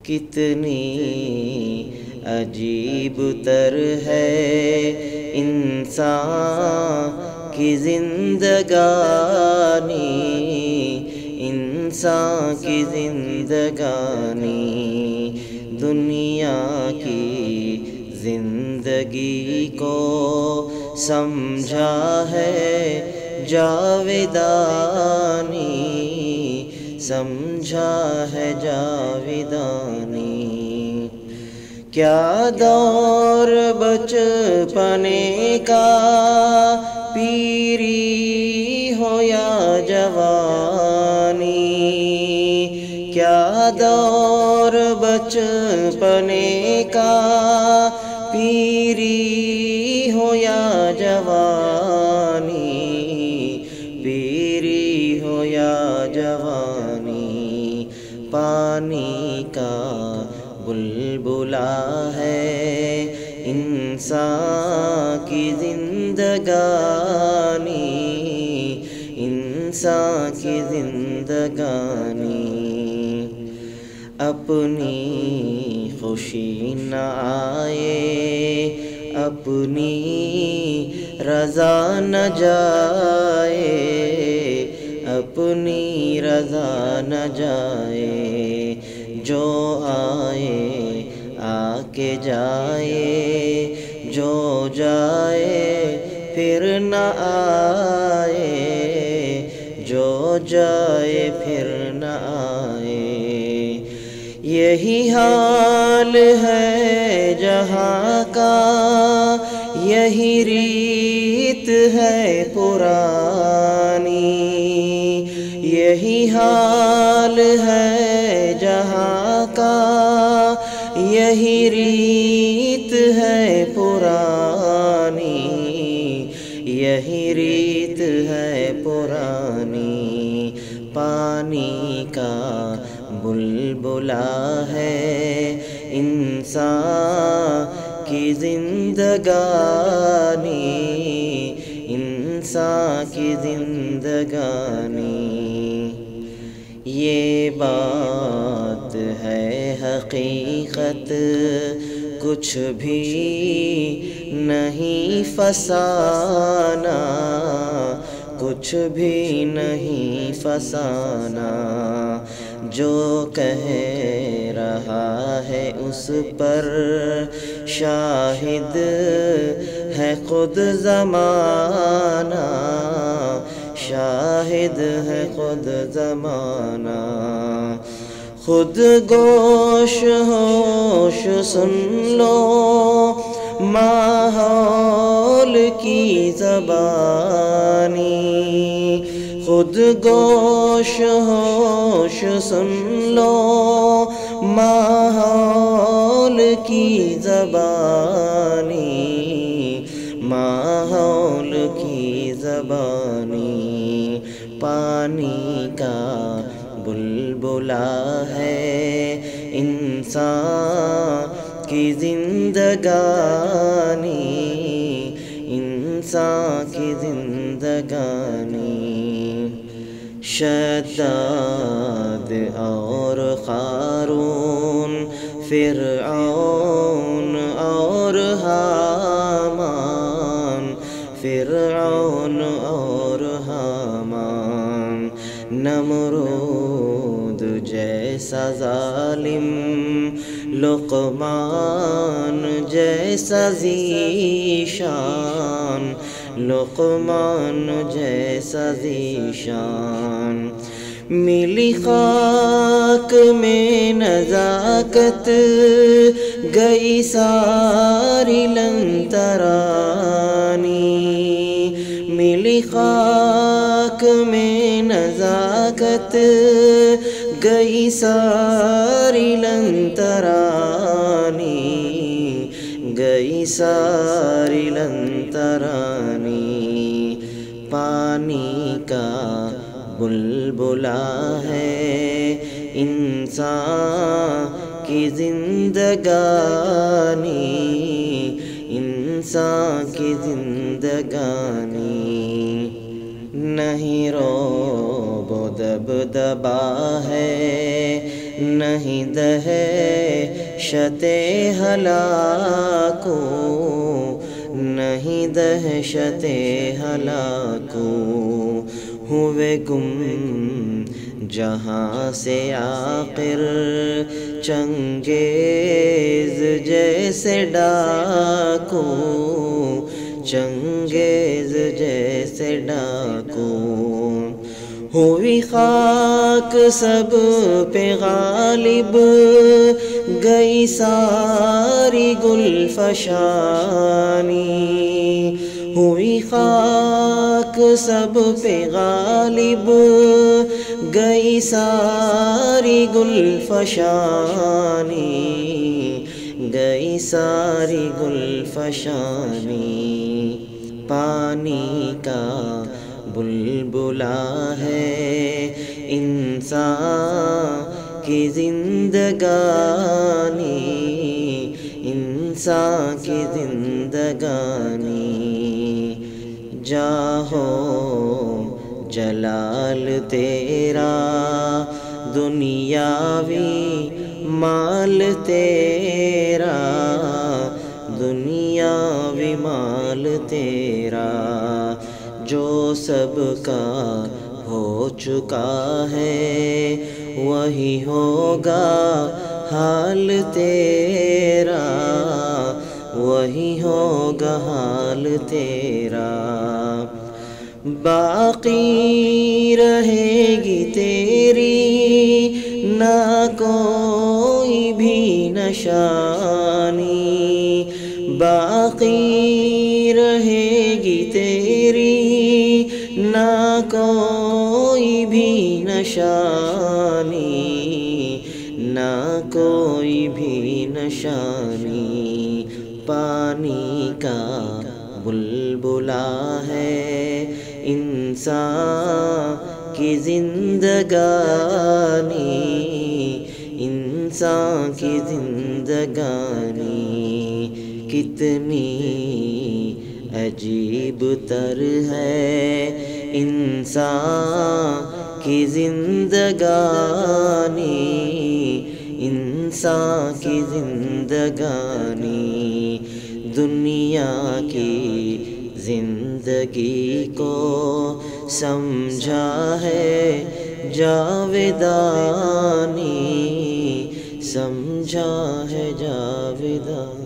کتنی عجیب تر ہے انسان کی زندگانی، انسان کی زندگانی، دنیا کی زندگی کو سمجھا ہے جاویدانی، سمجھا ہے جاویدانی۔ کیا دور بچپنے کا، پیری ہو یا جوانی، کیا دور بچپنے کا، پیری ہو یا جوانی، پیری ہو یا جوانی، پانی کا بلبلا ہے انسان کی زندگانی، انسان کی زندگانی۔ اپنی خوشی نہ آئے، اپنی رضا نہ جائے، اپنی رضا نہ جائے، جو آئے آ کے جائے، جو جائے پھر نہ آئے، جو جائے پھر نہ آئے۔ یہی حال ہے جہاں کا، یہی ریت ہے پرانی، یہی حال ہے جہاں کا، یہی ریت ہے پرانی، یہی ریت ہے پرانی، پانی کا بلبلا ہے انسان کی زندگانی، انسان کی زندگانی۔ یہ بات ہے حقیقت، کچھ بھی نہیں فسانہ، کچھ بھی نہیں فسانہ، جو کہہ رہا ہے اس پر شاہد ہے خود زمانہ، شاہد ہے خود زمانہ۔ خود گوش ہوش سن لو ماحول کی زبانی، خود گوش ہوش سن لو ماحول کی زبانی، ماحول کی زبانی، پانی کا بلبلا ہے انسان کی زندگانی، انسان کی زندگانی۔ شداد اور قارون، فرعون اور حامان، فرعون اور حامان، نمرود جیسا ظالم، لقمان جیسا ذیشان، لقمان جیسا ذیشان۔ ملی خاک میں نزاکت، گئی ساری لنترانی، ملی خاک میں نزاکت، گئی ساری لنترانی، گئی ساری لنترانی، پانی کا بلبلا ہے انسان کی زندگانی، انسان کی زندگانی۔ نہیں روب و دبدبا ہے نہیں دہشت ہلاکو، نہیں دہشت ہلاکو، ہوئے گم جہاں سے آخر چنگیز جیسے ڈاکو، چنگیز جیسے ڈاکو، ہوئی خاک سب پہ غالب، گئی ساری گل فشانی، ہوئی خاک سب پہ غالب، گئی ساری گل فشانی، گئی ساری گل فشانی، پانی کا بلبلا ہے انسان کی زندگانی، انسان کی زندگانی، جاہو جلال تیرا دنیاوی مال تیرا، دنیاوی مال تیرا، جو سب کا ہو چکا ہے وہی ہوگا حال تیرا، وہی ہوگا حال تیرا، باقی رہے گی تیری نہ کوئی بھی نشانی، باقی رہے گی تیری نہ کوئی بھی نشانی، نہ کوئی بھی نشانی، پانی کا بلبلا ہے انسان کی زندگانی، انسان کی زندگانی، کتنی عجیب تر ہے انسان کی زندگانی، انسان کی زندگانی، دنیا کی زندگی کو سمجھا ہے جاویدانی، سمجھا ہے جاویدانی۔